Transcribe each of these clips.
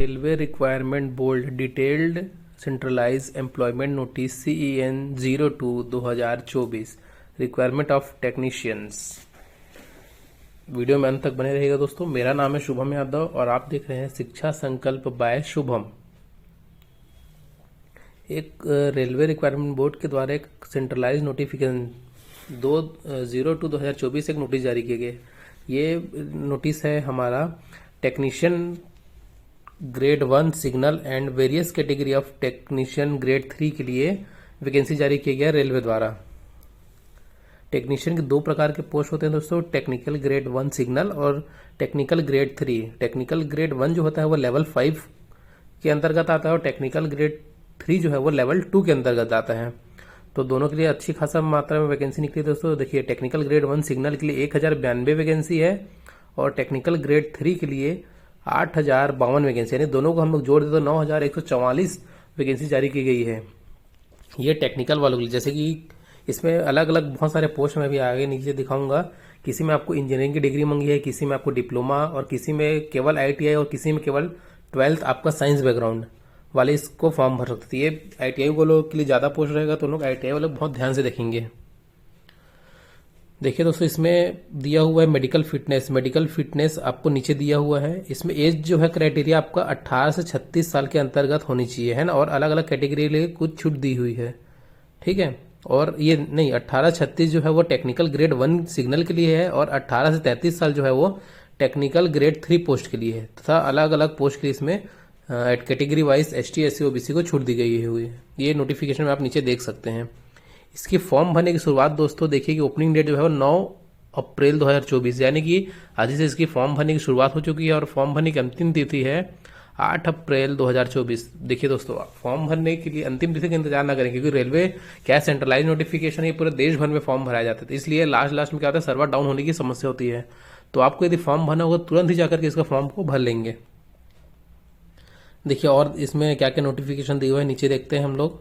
Railway requirement board detailed centralize employment notice CEN 02/2024 requirement of technicians. Video में अंत तक बने रहिएगा दोस्तों। मेरा नाम है शुभम यादव और आप देख रहे हैं शिक्षा संकल्प बाय शुभम। एक रेलवे रिक्वायरमेंट बोर्ड के द्वारा एक सेंट्रलाइज नोटिफिकेशन 02/2024 एक नोटिस जारी किए गए। ये नोटिस है हमारा technician grade 1 signal and various category of technician grade 3 के लिए वैकेंसी जारी किया गया रेलवे द्वारा। टेक्नीशियन के दो प्रकार के पोस्ट होते हैं दोस्तों, टेक्निकल ग्रेड 1 सिग्नल और टेक्निकल ग्रेड 3। टेक्निकल ग्रेड 1 जो होता है वो लेवल 5 के अंतर्गत आता है और टेक्निकल ग्रेड 3 जो है वो लेवल 2 के अंतर्गत आता है। तो दोनों के लिए अच्छी खासा मात्रा में वैकेंसी निकली दोस्तों। देखिए, टेक्निकल ग्रेड 1 सिग्नल के लिए 1092 वैकेंसी है और टेक्निकल ग्रेड 3 के लिए 8052 वैकेंसी, यानी दोनों को हम लोग जोड़ दे तो 9144 वैकेंसी जारी की गई है। ये टेक्निकल वालों के लिए, जैसे कि इसमें अलग अलग बहुत सारे पोस्ट मैं भी आगे नीचे दिखाऊंगा। किसी में आपको इंजीनियरिंग की डिग्री मांगी है, किसी में आपको डिप्लोमा और किसी में केवल ITI और किसी में केवल 12th आपका साइंस बैकग्राउंड वाले इसको फॉर्म भर सकते हैं। ये ITI वालों के लिए ज़्यादा पोस्ट रहेगा तो लोग ITI वाले बहुत ध्यान से देखेंगे। देखिए दोस्तों, इसमें दिया हुआ है मेडिकल फिटनेस। मेडिकल फिटनेस आपको नीचे दिया हुआ है। इसमें एज जो है क्राइटेरिया आपका 18 से 36 साल के अंतर्गत होनी चाहिए, है ना। और अलग अलग कैटेगरी के लिए कुछ छूट दी हुई है, ठीक है। और ये नहीं, 18-36 जो है वो टेक्निकल ग्रेड 1 सिग्नल के लिए है और 18 से 33 साल जो है वो टेक्निकल ग्रेड 3 पोस्ट के लिए है तथा अलग अलग पोस्ट के लिए इसमें category wise ST SC OBC को छूट दी गई हुई है। ये नोटिफिकेशन में आप नीचे देख सकते हैं। इसकी फॉर्म भरने की शुरुआत दोस्तों देखिए कि ओपनिंग डेट जो है वो 9 अप्रैल 2024, यानी कि आज से इसकी फॉर्म भरने की शुरुआत हो चुकी है और फॉर्म भरने की अंतिम तिथि है 8 अप्रैल 2024। देखिए दोस्तों, फॉर्म भरने के लिए अंतिम तिथि का इंतजार ना करें, क्योंकि रेलवे क्या सेंट्रलाइज नोटिफिकेशन है, पूरे देश भर में फॉर्म भराया जाता है, इसलिए लास्ट में क्या होता है, सर्वर डाउन होने की समस्या होती है। तो आपको यदि फॉर्म भरना होगा तुरंत ही जाकर के इसका फॉर्म को भर लेंगे। देखिए और इसमें क्या क्या नोटिफिकेशन दिए हुए हैं नीचे देखते हैं हम लोग।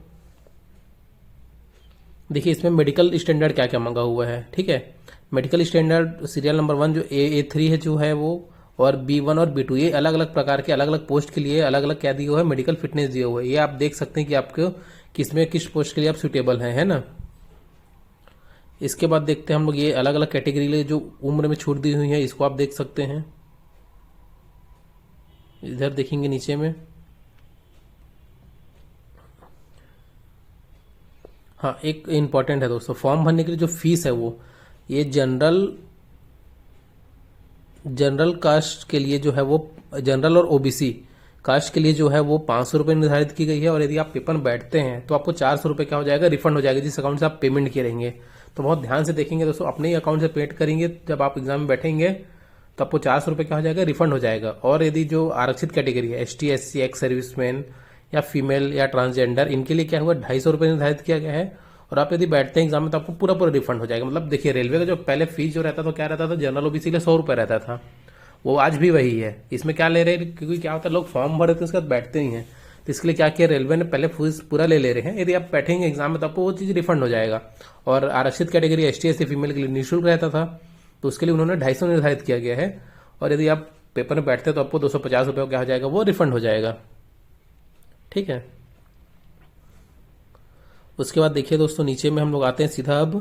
देखिए इसमें मेडिकल स्टैंडर्ड क्या क्या मांगा हुआ है, ठीक है। मेडिकल स्टैंडर्ड सीरियल नंबर 1 जो A3 है जो है वो, और B1 और B2, ये अलग अलग प्रकार के अलग अलग पोस्ट के लिए अलग अलग क्या दिया हुआ है, मेडिकल फिटनेस दिया हुआ है। ये आप देख सकते हैं कि आपको किसमें किस पोस्ट के लिए आप सुटेबल हैं, है ना। इसके बाद देखते हैं हम लोग ये अलग अलग कैटेगरी के लिए जो उम्र में छूट दी हुई है, इसको आप देख सकते हैं। इधर देखेंगे नीचे में, हाँ एक इम्पॉर्टेंट है दोस्तों, फॉर्म भरने के लिए जो फीस है वो, ये जनरल कास्ट के लिए जो है वो, जनरल और OBC कास्ट के लिए जो है वो 500 रुपये निर्धारित की गई है। और यदि आप पेपर में बैठते हैं तो आपको 400 रुपये क्या हो जाएगा, रिफंड हो जाएगा, जिस अकाउंट से आप पेमेंट किए रहेंगे। तो बहुत ध्यान से देखेंगे दोस्तों, अपने ही अकाउंट से पेड करेंगे, जब आप एग्जाम में बैठेंगे तो आपको 400 रुपये क्या हो जाएगा, रिफंड हो जाएगा। और यदि जो आरक्षित कैटेगरी है ST SC एक्स सर्विसमैन या फीमेल या ट्रांसजेंडर, इनके लिए क्या हुआ 250 रुपये निर्धारित किया गया है। और आप यदि बैठते हैं एग्जाम में तो आपको पूरा रिफंड हो जाएगा। मतलब देखिए, रेलवे का जो पहले फीस जो रहता था क्या रहता था, जनरल OBC के लिए 100 रुपये रहता था, वो आज भी वही है। इसमें क्या ले रहे हैं, क्योंकि क्या होता है लोग फॉर्म भर देते हैं उसके बाद बैठते ही हैं, तो इसके लिए क्या किया रेलवे ने, पहले फीस पूरा ले रहे हैं। यदि आप बैठेंगे एग्जाम में तो आपको वो चीज़ रिफंड हो जाएगा। और आरक्षित कैटेगरी ST SC फीमेल के लिए निःशुल्क रहता था, तो उसके लिए उन्होंने 250 निर्धारित किया गया है। और यदि आप पेपर में बैठते हैं तो आपको 250 रुपये क्या हो जाएगा, वो रिफंड हो जाएगा, ठीक है। उसके बाद देखिए दोस्तों, नीचे में हम लोग आते हैं सीधा अब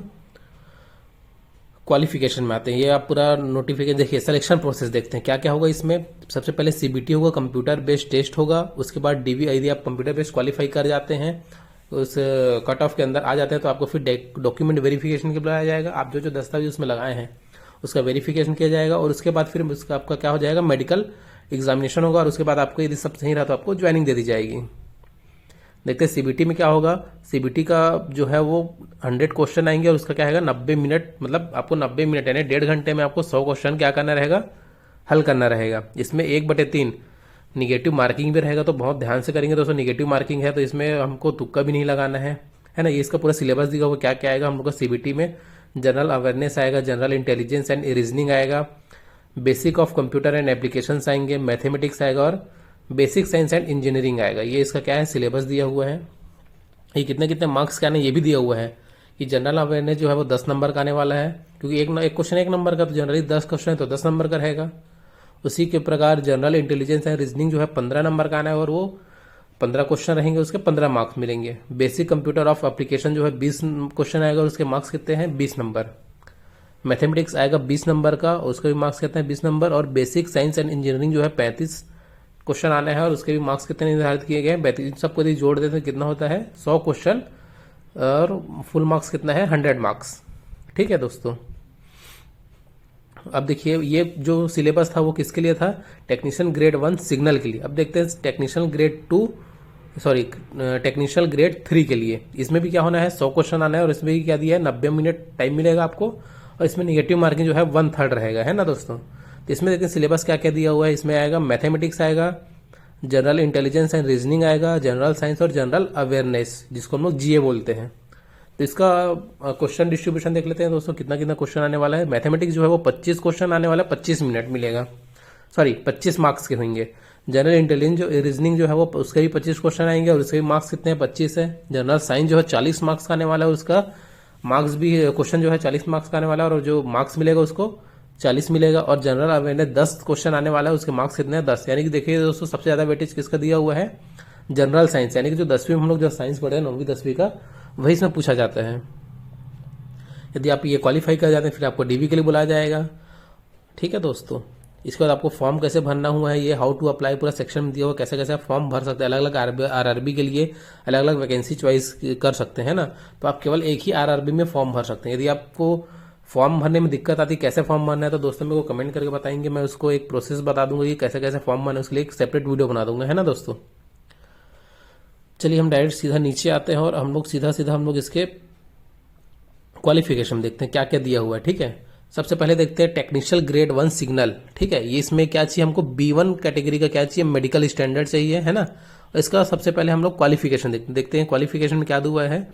क्वालिफिकेशन में आते हैं। ये आप पूरा नोटिफिकेशन देखिए, सिलेक्शन प्रोसेस देखते हैं क्या क्या होगा इसमें। सबसे पहले CBT होगा, कंप्यूटर बेस्ड टेस्ट होगा। उसके बाद DV, यदि आप कंप्यूटर बेस्ड क्वालिफाई कर जाते हैं, उस कट ऑफ के अंदर आ जाते हैं, तो आपको फिर डॉक्यूमेंट वेरिफिकेशन के लिए बुलाया जाएगा। आप जो जो दस्तावेज उसमें लगाए हैं उसका वेरिफिकेशन किया जाएगा। और उसके बाद फिर उसका आपका क्या हो जाएगा, मेडिकल एग्जामिनेशन होगा। और उसके बाद आपको यदि सब सही रहा तो आपको ज्वाइनिंग दे दी जाएगी। देखते हैं CBT में क्या होगा। CBT का जो है वो 100 क्वेश्चन आएंगे और उसका क्या है 90 मिनट, मतलब आपको 90 मिनट यानी 1.5 घंटे में आपको 100 क्वेश्चन क्या करना रहेगा, हल करना रहेगा। इसमें 1/3 निगेटिव मार्किंग भी रहेगा, तो बहुत ध्यान से करेंगे दोस्तों। निगेटिव मार्किंग है तो इसमें हमको तुक्का भी नहीं लगाना है ना। ये इसका पूरा सिलेबस दिया हुआ क्या क्या आएगा हम लोग का CBT में। जनरल अवेयरनेस आएगा, जनरल इंटेलिजेंस एंड रीजनिंग आएगा, basic of computer and applications आएंगे, मैथमेटिक्स आएगा और बेसिक साइंस एंड इंजीनियरिंग आएगा। ये इसका क्या है, सिलेबस दिया हुआ है। ये कितने कितने मार्क्स का आने ये भी दिया हुआ है कि जनरल अवेयरनेस जो है वो 10 नंबर का आने वाला है, क्योंकि एक क्वेश्चन 1 नंबर का, तो जनरली 10 क्वेश्चन है तो 10 नंबर का रहेगा। उसी के प्रकार जनरल इंटेलिजेंस एंड रीजनिंग जो है 15 नंबर का आना है और वो 15 क्वेश्चन रहेंगे, उसके 15 मार्क्स मिलेंगे। बेसिक कंप्यूटर ऑफ एप्लीकेशन जो है 20 क्वेश्चन आएगा और उसके मार्क्स कितने हैं 20 नंबर। मैथमेटिक्स आएगा 20 नंबर का, उसके भी मार्क्स कितने हैं 20 नंबर। और बेसिक साइंस एंड इंजीनियरिंग जो है 35 क्वेश्चन आने हैं और उसके भी मार्क्स कितने निर्धारित किए गए हैं 32। सबको यदि जोड़ देते हैं कितना होता है 100 क्वेश्चन और फुल मार्क्स कितना है 100 मार्क्स। ठीक है दोस्तों, अब देखिए ये जो सिलेबस था वो किसके लिए था, टेक्नीशियन ग्रेड 1 सिग्नल के लिए। अब देखते हैं technician grade 2 sorry technician grade 3 के लिए। इसमें भी क्या होना है 100 क्वेश्चन आना है और इसमें भी क्या दिया है 90 मिनट टाइम मिलेगा आपको और इसमें नेगेटिव मार्किंग जो है 1/3 रहेगा, है ना दोस्तों। तो इसमें देखते हैं सिलेबस क्या क्या दिया हुआ है। इसमें आएगा मैथमेटिक्स आएगा, जनरल इंटेलिजेंस एंड रीजनिंग आएगा, जनरल साइंस और जनरल अवेयरनेस जिसको हम लोग जीए बोलते हैं। तो इसका क्वेश्चन डिस्ट्रीब्यूशन देख लेते हैं दोस्तों, कितना कितना क्वेश्चन आने वाला है। मैथमेटिक्स जो है वो 25 क्वेश्चन आने वाला है, 25 मिनट मिलेगा, सॉरी 25 मार्क्स के होंगे। जनरल इंटेलिजेंस जो रीजनिंग जो है वो उसके भी 25 क्वेश्चन आएंगे और उसके भी मार्क्स कितने हैं 25 है। जनरल साइंस जो है 40 मार्क्स का आने वाला है, उसका मार्क्स भी क्वेश्चन जो है 40 मार्क्स का आने वाला है और जो मार्क्स मिलेगा उसको 40 मिलेगा। और जनरल अवेयरनेस 10 क्वेश्चन आने वाला है, उसके मार्क्स कितने हैं 10। यानी कि देखिए दोस्तों सबसे ज्यादा वेटेज किसका दिया हुआ है जनरल साइंस, यानी कि जो 10वीं में हम लोग जो साइंस पढ़े हैं 9वीं 10वीं का वही इसमें पूछा जाता है। यदि आप ये क्वालिफाई कर जाते हैं फिर आपको डीवी के लिए बुलाया जाएगा। ठीक है दोस्तों, इसके बाद आपको फॉर्म कैसे भरना हुआ है, ये हाउ टू अप्लाई पूरा सेक्शन में दिया हुआ, कैसे कैसे आप फॉर्म भर सकते हैं। अलग अलग आरआरबी के लिए अलग अलग वैकेंसी चॉइस कर सकते हैं ना, तो आप केवल एक ही आरआरबी में फॉर्म भर सकते हैं। यदि आपको फॉर्म भरने में दिक्कत आती है कैसे फॉर्म भरना है तो दोस्तों मेरे को कमेंट करके बताएंगे, मैं उसको एक प्रोसेस बता दूंगा कि कैसे कैसे फॉर्म भरना है, उसके लिए एक सेपरेट वीडियो बना दूंगा, है ना दोस्तों। चलिए हम डायरेक्ट सीधा नीचे आते हैं और हम लोग सीधा हम लोग इसके क्वालिफिकेशन देखते हैं क्या क्या दिया हुआ है। ठीक है, सबसे पहले देखते हैं टेक्निशियल ग्रेड 1 सिग्नल। ठीक है, ये इसमें क्या चाहिए हमको B1 कैटेगरी का क्या चाहिए मेडिकल स्टैंडर्ड चाहिए, है ना। और इसका सबसे पहले हम लोग क्वालिफिकेशन देखते हैं क्वालिफिकेशन में क्या हुआ है।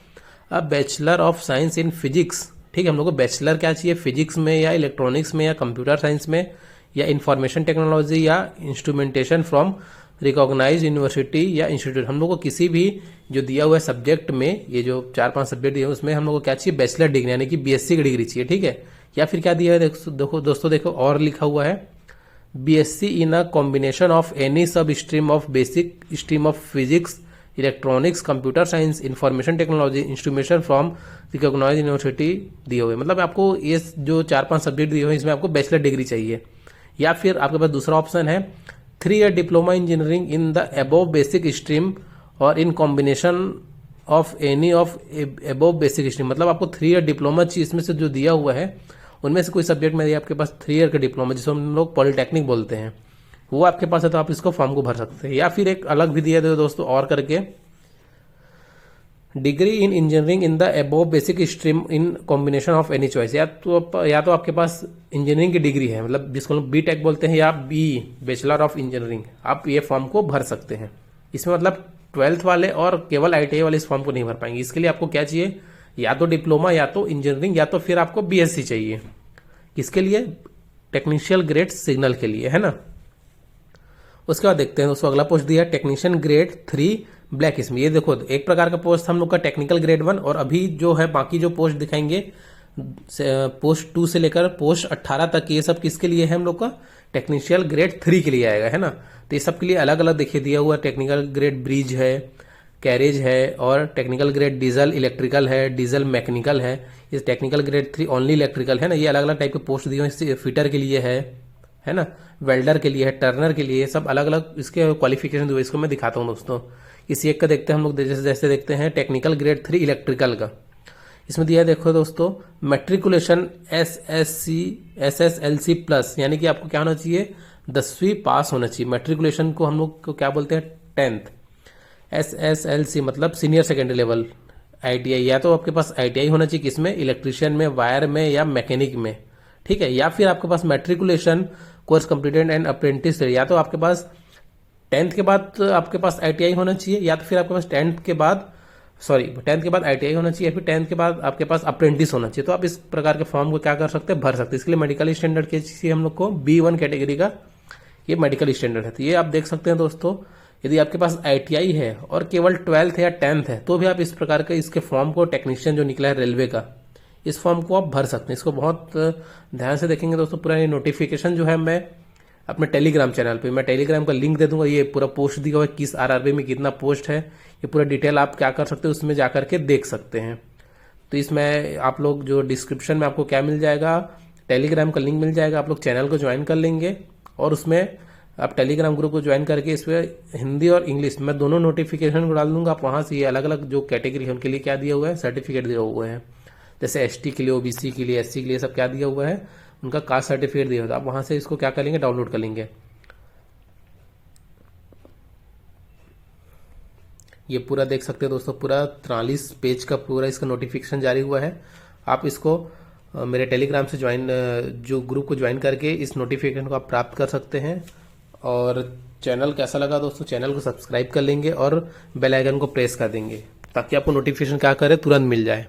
अब bachelor of science in physics. ठीक है, हम लोग को बैचलर क्या चाहिए फिजिक्स में या इलेक्ट्रॉनिक्स में या कंप्यूटर साइंस में या इंफॉर्मेशन टेक्नोलॉजी या इंस्ट्रूमेंटेशन फ्रॉम रिकॉग्नाइज यूनिवर्सिटी या इंस्टीट्यूट। हम लोग को किसी भी जो दिया हुआ है सब्जेक्ट में, ये जो 4-5 सब्जेक्ट दिए उसमें हम लोग को क्या चाहिए बैचलर डिग्री यानी कि बीएससी की डिग्री चाहिए। ठीक है, या फिर क्या दिया है देखो दोस्तों, देखो और लिखा हुआ है BSc in a combination of any sub stream of basic stream of physics electronics computer science information technology instrumentation from recognise university दिए हुए। मतलब आपको ये जो 4-5 सब्जेक्ट दिए हुए इसमें आपको बैचलर डिग्री चाहिए। या फिर आपके पास दूसरा ऑप्शन है 3 year diploma engineering in the above basic stream और in combination of any of above basic stream. मतलब आपको 3 ईयर डिप्लोमा चाहिए, इसमें से जो दिया हुआ है उनमें से कोई सब्जेक्ट में आपके पास 3 ईयर का डिप्लोमा जिसको हम लोग पॉलिटेक्निक बोलते हैं वो आपके पास है तो आप इसको फॉर्म को भर सकते हैं। या फिर एक अलग भी दिया है दोस्तों और करके degree in engineering in the above basic stream in combination of any choice. या तो आपके पास इंजीनियरिंग की डिग्री है मतलब जिसको हम B.Tech बोलते हैं या बी बैचलर ऑफ इंजीनियरिंग, आप ये फॉर्म को भर सकते हैं। इसमें मतलब 12th वाले और केवल ITI वाले इस फॉर्म को नहीं भर पाएंगे। इसके लिए आपको क्या चाहिए या तो डिप्लोमा या तो इंजीनियरिंग या तो फिर आपको BSc चाहिए। किसके लिए टेक्नीशियल ग्रेड सिग्नल के लिए, है ना। उसके बाद देखते हैं दोस्तों अगला पोस्ट दिया टेक्नीशियन ग्रेड 3 ब्लैक स्मिथ। ये देखो एक प्रकार का पोस्ट हम लोग का टेक्निकल ग्रेड 1 और अभी जो है बाकी जो पोस्ट दिखाएंगे पोस्ट 2 से लेकर पोस्ट 18 तक ये सब किसके लिए है हम लोग का टेक्नीशियल ग्रेड 3 के लिए आएगा, है ना। तो ये सब के लिए अलग अलग देखिए दिया हुआ टेक्निकल ग्रेड ब्रिज है, कैरेज है और टेक्निकल ग्रेड डीजल इलेक्ट्रिकल है, डीजल मैकेनिकल है। ये टेक्निकल ग्रेड 3 ओनली इलेक्ट्रिकल है ना। ये अलग अलग टाइप के पोस्ट दिए हुए फिटर के लिए है ना, वेल्डर के लिए है, टर्नर के लिए, सब अलग अलग इसके क्वालिफिकेशन दिए। इसको मैं दिखाता हूँ दोस्तों। इसी एक का देखते हैं हम लोग जैसे देखते हैं टेक्निकल ग्रेड 3 इलेक्ट्रिकल का। इसमें दिया है देखो दोस्तों मैट्रिकुलेशन SSLC प्लस, यानी कि आपको क्या होना चाहिए 10वीं पास होना चाहिए। मैट्रिकुलेशन को हम लोग को क्या बोलते हैं 10th। SSLC मतलब सीनियर सेकेंडरी लेवल। ITI या तो आपके पास ITI होना चाहिए किसमें इलेक्ट्रिशियन में, वायर में या मैकेनिक में। ठीक है, या फिर आपके पास matriculation course completed and apprentice, या तो आपके पास 10th के बाद आपके पास ITI होना चाहिए या तो फिर आपके पास 10th के बाद ITI होना चाहिए या फिर 10th के बाद आपके पास अप्रेंटिस होना चाहिए। तो आप इस प्रकार के फॉर्म को क्या कर सकते हैं भर सकते हैं। इसके लिए मेडिकल स्टैंडर्ड के चाहिए हम लोग को B1 कैटेगरी का ये मेडिकल स्टैंडर्ड है। तो ये आप देख सकते हैं दोस्तों, यदि आपके पास ITI है और केवल 12th या 10th है तो भी आप इस प्रकार के इसके फॉर्म को टेक्नीशियन जो निकला है रेलवे का इस फॉर्म को आप भर सकते हैं। इसको बहुत ध्यान से देखेंगे दोस्तों। पूरा ये नोटिफिकेशन जो है मैं अपने टेलीग्राम चैनल पे। मैं टेलीग्राम का लिंक दे दूंगा, ये पूरा पोस्ट दिया हुआ है किस आरआरबी में कितना पोस्ट है, ये पूरा डिटेल आप क्या कर सकते हो उसमें जा करके देख सकते हैं। तो इसमें आप लोग जो डिस्क्रिप्शन में आपको क्या मिल जाएगा, टेलीग्राम का लिंक मिल जाएगा, आप लोग चैनल को ज्वाइन कर लेंगे और उसमें आप टेलीग्राम ग्रुप को ज्वाइन करके इसमें हिंदी और इंग्लिश मैं दोनों नोटिफिकेशन को डाल दूंगा। आप वहाँ से ये अलग अलग जो कैटेगरी है उनके लिए क्या दिया हुआ है, सर्टिफिकेट दिया हुआ है। जैसे एसटी के लिए, ओबीसी के लिए, एससी के लिए सब क्या दिया हुआ है, उनका कास्ट सर्टिफिकेट दिया हुआ है। आप वहाँ से इसको क्या कर लेंगे, डाउनलोड कर लेंगे। ये पूरा देख सकते हैं दोस्तों, पूरा 43 पेज का पूरा इसका नोटिफिकेशन जारी हुआ है। आप इसको मेरे टेलीग्राम से ज्वाइन, जो ग्रुप को ज्वाइन करके इस नोटिफिकेशन को आप प्राप्त कर सकते हैं। और चैनल कैसा लगा दोस्तों, चैनल को सब्सक्राइब कर लेंगे और बेल आइकन को प्रेस कर देंगे ताकि आपको नोटिफिकेशन क्या करे, तुरंत मिल जाए।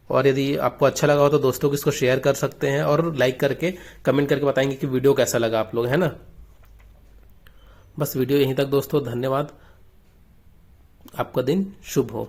और यदि आपको अच्छा लगा हो तो दोस्तों को इसको शेयर कर सकते हैं और लाइक करके कमेंट करके बताएंगे कि वीडियो कैसा लगा आप लोग, है ना। बस वीडियो यहीं तक दोस्तों, धन्यवाद। आपका दिन शुभ हो।